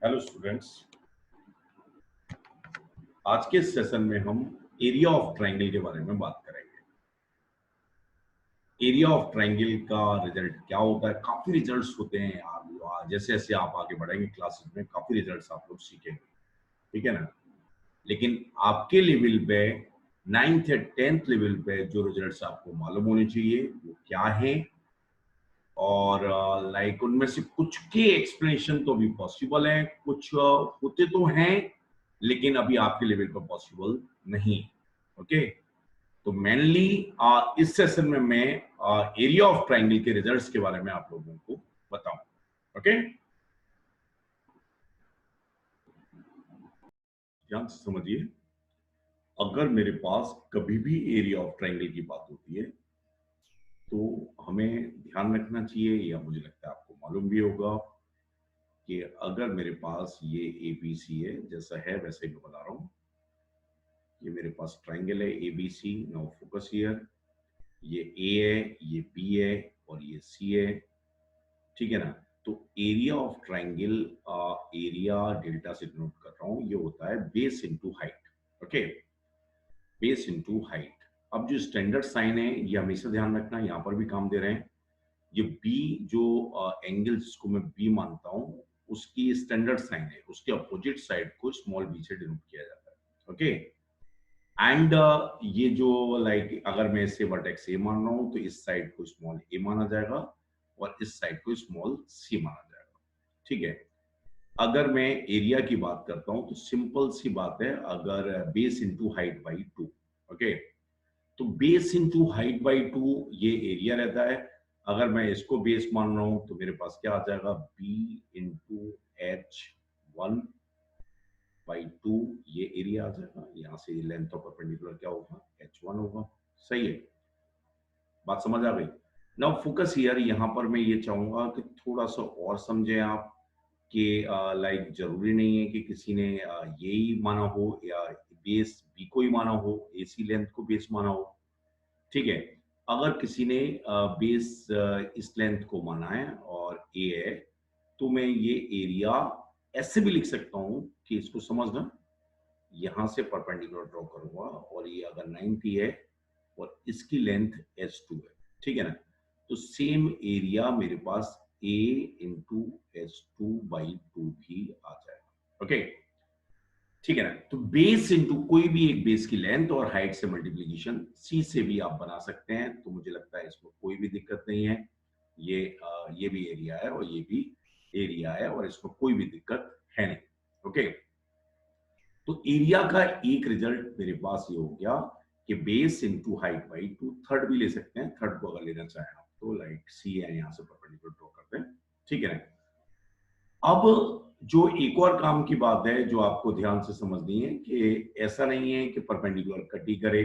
Hello students, आज के session में हम एरिया ऑफ ट्रायंगल के बारे में बात करेंगे। एरिया ऑफ ट्रायंगल का रिजल्ट क्या होता है? काफी रिजल्ट्स होते हैं यार। जैसे जैसे आप आगे बढ़ेंगे क्लासेस में काफी रिजल्ट्स आप लोग सीखेंगे, ठीक है ना। लेकिन आपके लेवल पे 9th या 10th लेवल पे जो रिजल्ट्स आपको मालूम होने चाहिए वो क्या है, और लाइक उनमें से कुछ के एक्सप्लेनेशन तो भी पॉसिबल है, कुछ होते तो हैं लेकिन अभी आपके लेवल पर पॉसिबल नहीं। ओके, तो मेनली इस सेशन में मैं एरिया ऑफ ट्रायंगल के रिजल्ट्स के बारे में आप लोगों को बताऊं। ओके, ध्यान से समझिए। अगर मेरे पास कभी भी एरिया ऑफ ट्रायंगल की बात होती है तो हमें ध्यान रखना चाहिए, या मुझे लगता है आपको मालूम भी होगा कि अगर मेरे पास ये एबीसी है, जैसा है वैसे ही मैं बता रहा हूं। ये मेरे पास ट्रायंगल है एबीसी। Now focus here. ये ए है, ये बी है और ये सी है, ठीक है ना। तो area of triangle, area delta से डिनोट कर रहा हूं, ये होता है base into height. Okay, base into height. अब जो स्टैंडर्ड साइन है ये हमेशा ध्यान रखना, यहाँ पर भी काम दे रहे हैं। ये बी जो एंगल जिसको मैं बी मानता हूं, उसकी स्टैंडर्ड साइन है, उसके अपोजिट साइड को स्मॉल बी से डिनोट किया जाता है। ओके, एंड ये जो लाइक अगर मैं इसे वर्टेक्स ए मान रहा हूं तो इस साइड को स्मॉल ए माना जाएगा और इस साइड को स्मॉल सी माना जाएगा, ठीक है। अगर मैं एरिया की बात करता हूं तो सिंपल सी बात है, अगर base into height by 2। Okay, तो बेस इंटू हाइट बाई 2 ये एरिया रहता है। अगर मैं इसको बेस मान रहा हूं तो मेरे पास क्या आ जाएगा, बी इंटू h1 बाई 2, ये एरिया आ जाएगा। यहाँ से लेंथ ऑफ परपेंडिकुलर क्या होगा, h1 होगा। सही है, बात समझ आ गई। Now focus here. यहाँ पर मैं ये चाहूंगा कि थोड़ा सा और समझें आप कि लाइक जरूरी नहीं है कि किसी ने यही माना हो या बेस बी को ही माना हो, एसी लेंथ को बेस माना हो, ठीक है। अगर किसी ने बेस इस लेंथ को माना है और ए है, तो मैं ये एरिया ऐसे भी लिख सकता हूं कि इसको समझना, यहां से परपेंडिकुलर ड्रॉ करूंगा और ये अगर 90 है और इसकी लेंथ h2 है, ठीक है ना। तो सेम एरिया मेरे पास a इंटू h2 बाई 2 भी आ जाएगा। ओके, ठीक है ना। तो बेस इंटू कोई भी एक बेस की लेंथ और हाइट से मल्टीप्लीकेशन सी से भी आप बना सकते हैं, तो मुझे लगता है इसमें कोई भी दिक्कत नहीं है। ये भी एरिया है और ये भी एरिया है और इसमें कोई भी दिक्कत है नहीं। ओके, तो एरिया का एक रिजल्ट मेरे पास ये हो गया कि base into height by 2। Third भी ले सकते हैं, थर्ड को अगर लेना चाहें आप तो लाइक सी है, यहां से परपेंडिकुलर ड्रॉ करते हैं, ठीक है ना। अब जो एक और काम की बात है जो आपको ध्यान से समझनी है कि ऐसा नहीं है कि परपेंडिकुलर कट ही करे,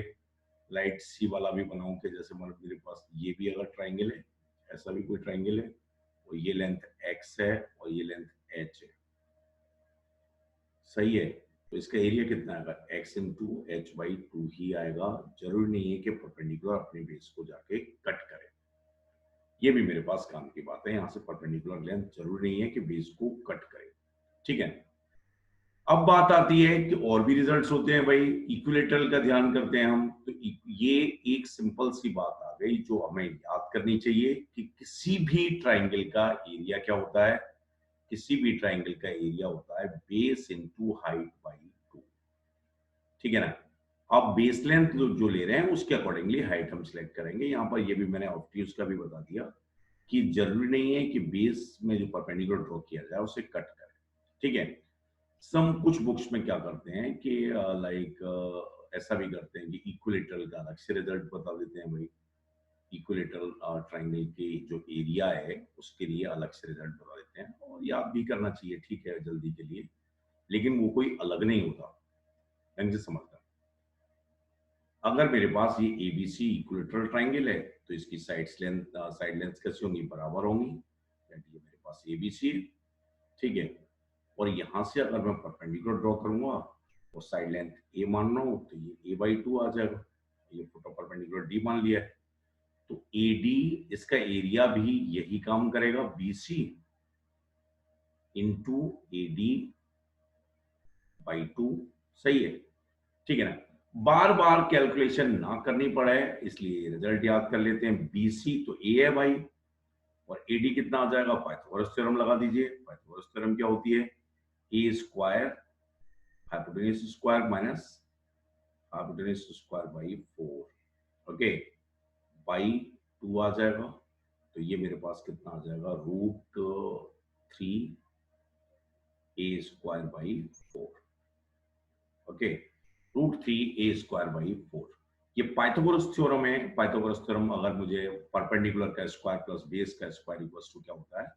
लाइट सी वाला भी बनाऊं कि जैसे मतलब मेरे पास ये भी अगर ट्रायंगल है, ऐसा भी कोई ट्रायंगल है और ये लेंथ x है और ये लेंथ h है, सही है। तो इसका एरिया कितना आएगा, x इंटू एच बाई 2 ही आएगा। जरूरी नहीं है कि परपेंडिकुलर अपने बेस को जाके कट करे। ये भी मेरे पास काम की बात है, यहाँ से परपेंडिकुलर लेंथ जरूरी नहीं है कि बेस को कट करे, ठीक है। अब बात आती है कि और भी रिजल्ट्स होते हैं भाई। इक्विलेटरल का ध्यान करते हैं हम, तो ये एक सिंपल सी बात आ गई जो हमें याद करनी चाहिए कि किसी भी ट्रायंगल का एरिया क्या होता है, किसी भी ट्रायंगल का एरिया होता है बेस इंटू हाइट बाई 2, ठीक है ना। अब बेस लेंथ जो ले रहे हैं उसके अकॉर्डिंगली हाइट हम सिलेक्ट करेंगे। यहाँ पर ये भी मैंने ऑब्ट्यूज का भी बता दिया कि जरूरी नहीं है कि बेस में जो परपेंडिकुलर ड्रॉ किया जाए उसे कट करें, ठीक है। सम कुछ बुक्स में क्या करते हैं कि लाइक ऐसा भी करते हैं कि इक्विलेटरल का अलग से रिजल्ट बता देते हैं भाई। इक्विलेटरल ट्रायंगल की जो एरिया है उसके लिए अलग से रिजल्ट बता देते हैं, और याद भी करना चाहिए, ठीक है, जल्दी के लिए, लेकिन वो कोई अलग नहीं होता, ढंग से समझना। अगर मेरे पास ये एबीसी इक्विलेटरल ट्रायंगल है तो इसकी साइड लेंथ कैसी होंगी, बराबर होंगी। ये मेरे पास एबीसी, ठीक है। और यहां से अगर मैं परपेंडिकुलर ड्रॉ करूंगा और साइड लेंथ ए मान रहा हूं तो ये a बाई 2 आ जाएगा। ये फोटो परपेंडिकुलर डी मान लिया है, तो ए डी, इसका एरिया भी यही काम करेगा, BC into A D by 2, सही है, ठीक है ना। बार बार कैलकुलेशन ना करनी पड़े इसलिए रिजल्ट याद कर लेते हैं। बीसी तो ए है भाई, और एडी कितना आ जाएगा, पाइथागोरस थ्योरम लगा दीजिए। पाइथागोरस थ्योरम क्या होती है, a square hypotenuse square minus hypotenuse square by 4, okay, by 2 आ जाएगा। तो ये मेरे पास कितना आ जाएगा, √3 a square by 4, okay, √3 a² by 4। ये पाइथागोरस थ्योरम है। पाइथागोरस थ्योरम अगर मुझे परपेंडिकुलर का स्क्वायर प्लस बेस का स्क्वायर इक्वल्स टू क्या होता है,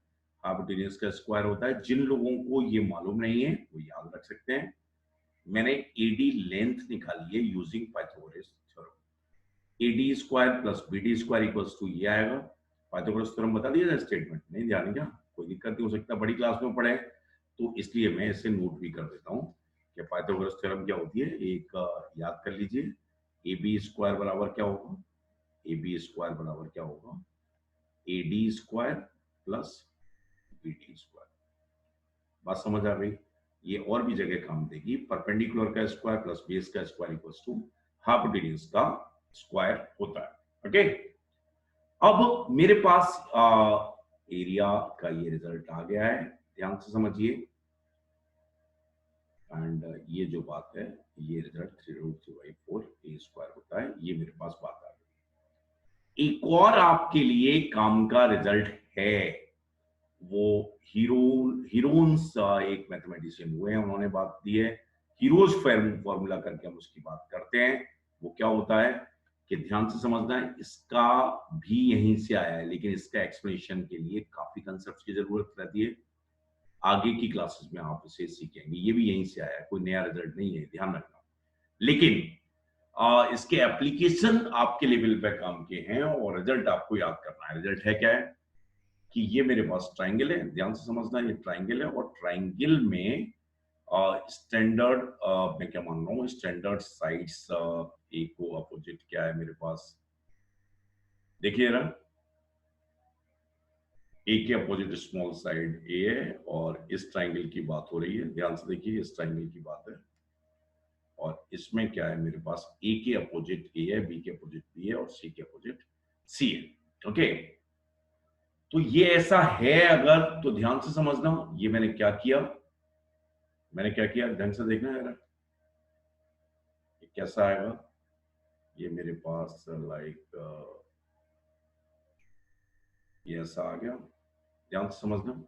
हाइपोटेन्यूज का स्क्वायर होता है। जिन लोगों को ये मालूम नहीं है वो याद रख सकते हैं। मैंने एडी लेंथ निकाली है using Pythagoras theorem. AD square plus BD square equals to ये आएगा। पाइथागोरस थ्योरम बता दिया स्टेटमेंट, नहीं ध्यान है क्या, कोई दिक्कत नहीं हो सकता, बड़ी क्लास में पढ़े तो इसलिए मैं इसे नोट भी कर देता हूँ कि पाइथागोरस थ्योरम क्या होती है। एक याद कर लीजिए, ए बी स्क्वायर बराबर क्या होगा, ए बी स्क्वायर बराबर क्या होगा, A D square plus B D square. बात समझ आ गई, ये और भी जगह काम देगी। परपेंडिकुलर का स्क्वायर प्लस बेस का स्क्वायर इक्वल्स टू हाइपोटेन्यूज का स्क्वायर होता है, ओके। अब मेरे पास एरिया का ये रिजल्ट आ गया है, ध्यान से समझिए। एंड ये जो बात है, ये रिजल्ट 3√3/4 ए स्क्वायर होता है, ये मेरे पास बात आ गई। एक और आपके लिए काम का रिजल्ट है, वो हीरोन्स एक मैथमेटिशियन हुए हैं, उन्होंने बात दी है। हीरोज फॉर्मूला करके हम उसकी बात करते हैं। वो क्या होता है कि ध्यान से समझना है, इसका भी यहीं से आया है, लेकिन इसका एक्सप्लेनेशन के लिए काफी कंसेप्ट की जरूरत रहती है। आगे की क्लासेस में आप इसे सीखेंगे, ये भी यहीं से आया है, कोई नया रिजल्ट नहीं है, ध्यान रखना। लेकिन इसके एप्लीकेशन आपके लेवल पे काम के हैं और रिजल्ट आपको याद करना है। रिजल्ट है क्या है कि ये मेरे पास ट्राइंगल है, ध्यान से समझना, ये ट्राइंगल है और ट्राइंगल में स्टैंडर्ड मैं क्या मान रहा हूँ, स्टैंडर्ड साइड्स ए को अपोजिट क्या है मेरे पास, देखिए ना, ए के अपोजिट स्मॉल साइड ए है और इस ट्राइंगल की बात हो रही है, ध्यान से देखिए, इस ट्राइंगल की बात है। और इसमें क्या है मेरे पास, ए के अपोजिट ए है, बी के अपोजिट बी है और सी के अपोजिट सी है, ओके। तो ये ऐसा है अगर, तो ध्यान से समझना, ये मैंने क्या किया, मैंने क्या किया, ढंग से देखना है, ये कैसा आएगा, ये मेरे पास लाइक ये ऐसा आ गया, ध्यान से समझना।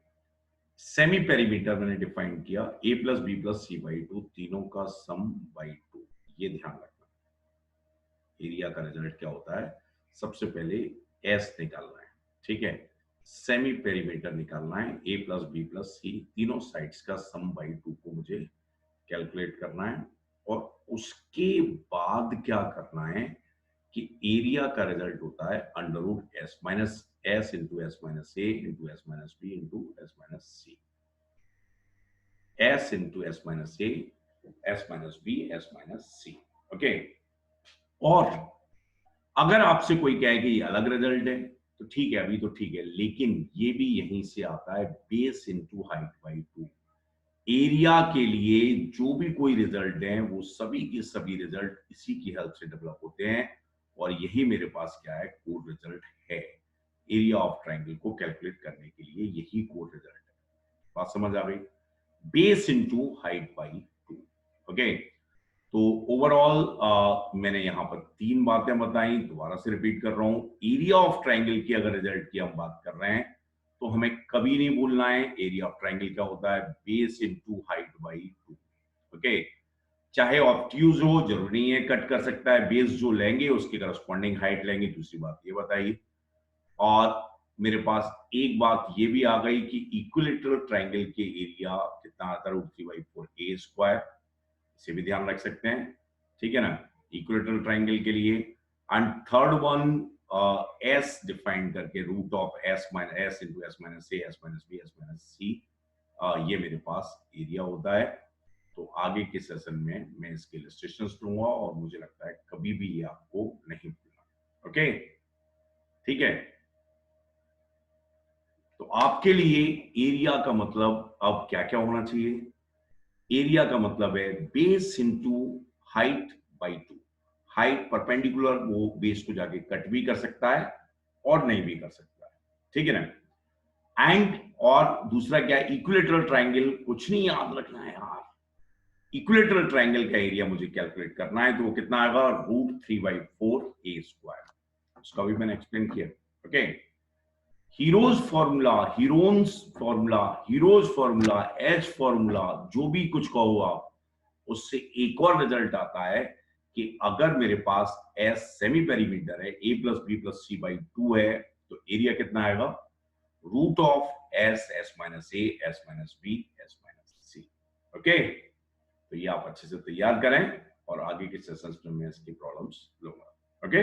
सेमी पेरीमीटर मैंने डिफाइन किया, a plus b plus c by 2 तीनों का सम बाई 2, ये ध्यान रखना। एरिया का रिजल्ट क्या होता है, सबसे पहले एस निकालना है, ठीक है, सेमी पेरीमीटर निकालना है, ए प्लस बी प्लस सी तीनों साइड्स का सम बाई 2 को मुझे कैलकुलेट करना है। और उसके बाद क्या करना है कि एरिया का रिजल्ट होता है under root s minus s into s minus a into s minus b into s minus c, s into s minus a, s minus b, s minus c, okay. और अगर आपसे कोई कहे कि ये अलग रिजल्ट है तो ठीक है, अभी तो ठीक है, लेकिन ये भी यहीं से आता है, base into height by 2। Area के लिए जो भी कोई रिजल्ट है वो सभी के सभी रिजल्ट इसी की हेल्प से डेवलप होते हैं और यही मेरे पास क्या है, कोड रिजल्ट है। एरिया ऑफ ट्राइंगल को कैलकुलेट करने के लिए यही कोड रिजल्ट है। बात समझ आ गई, base into height by 2, okay. तो ओवरऑल मैंने यहाँ पर 3 बातें बताई, दोबारा से रिपीट कर रहा हूं। एरिया ऑफ ट्राइंगल की अगर रिजल्ट की हम बात कर रहे हैं तो हमें कभी नहीं भूलना है, एरिया ऑफ ट्राइंगल क्या होता है, base into height by 2, okay. चाहे ऑब्ट्यूज हो, जरूरी नहीं है कट कर सकता है, बेस जो लेंगे उसकी करस्पॉन्डिंग हाइट लेंगे, दूसरी बात ये बताइए। और मेरे पास एक बात ये भी आ गई कि इक्विलेटरल ट्राइंगल के एरिया कितना आता है, √3/4 ए स्क्वायर, इसे भी ध्यान रख सकते हैं, ठीक है ना, इक्विलेटरल ट्राइंगल के लिए। And third one s define करके, root of s minus s into s minus a, s minus b, s minus c, ये मेरे पास एरिया होता है। तो आगे के सेशन में मैं इसके इलस्ट्रेशंस दूंगा और मुझे लगता है कभी भी ये आपको नहीं भूलना, ओके, ठीक है। तो आपके लिए एरिया का मतलब अब क्या क्या होना चाहिए? एरिया का मतलब है base into height by 2। Height perpendicular, वो बेस को जाके कट भी कर सकता है और नहीं भी कर सकता है, ठीक है ना। एंड और दूसरा क्या है, इक्विलेटरल ट्राइंगल। कुछ नहीं याद रखना है यार, इक्विलेटरल ट्राइंगल का एरिया मुझे कैलकुलेट करना है, तो वो कितना आएगा, √3/4 a²। उसका भी मैंने एक्सप्लेन किया। Okay, heroes formula, Heron's formula, heroes formula, H formula, जो भी कुछ कहो आप, उससे एक और रिजल्ट आता है कि अगर मेरे पास एस सेमी पेरीमीटर है, a+b+c/2 है, तो एरिया कितना आएगा, √of s s-a, s-b, s-c। Okay, तो ये आप अच्छे से तैयार करें और आगे के सेशंस में मैं इसकी प्रॉब्लम्स लूंगा। ओके।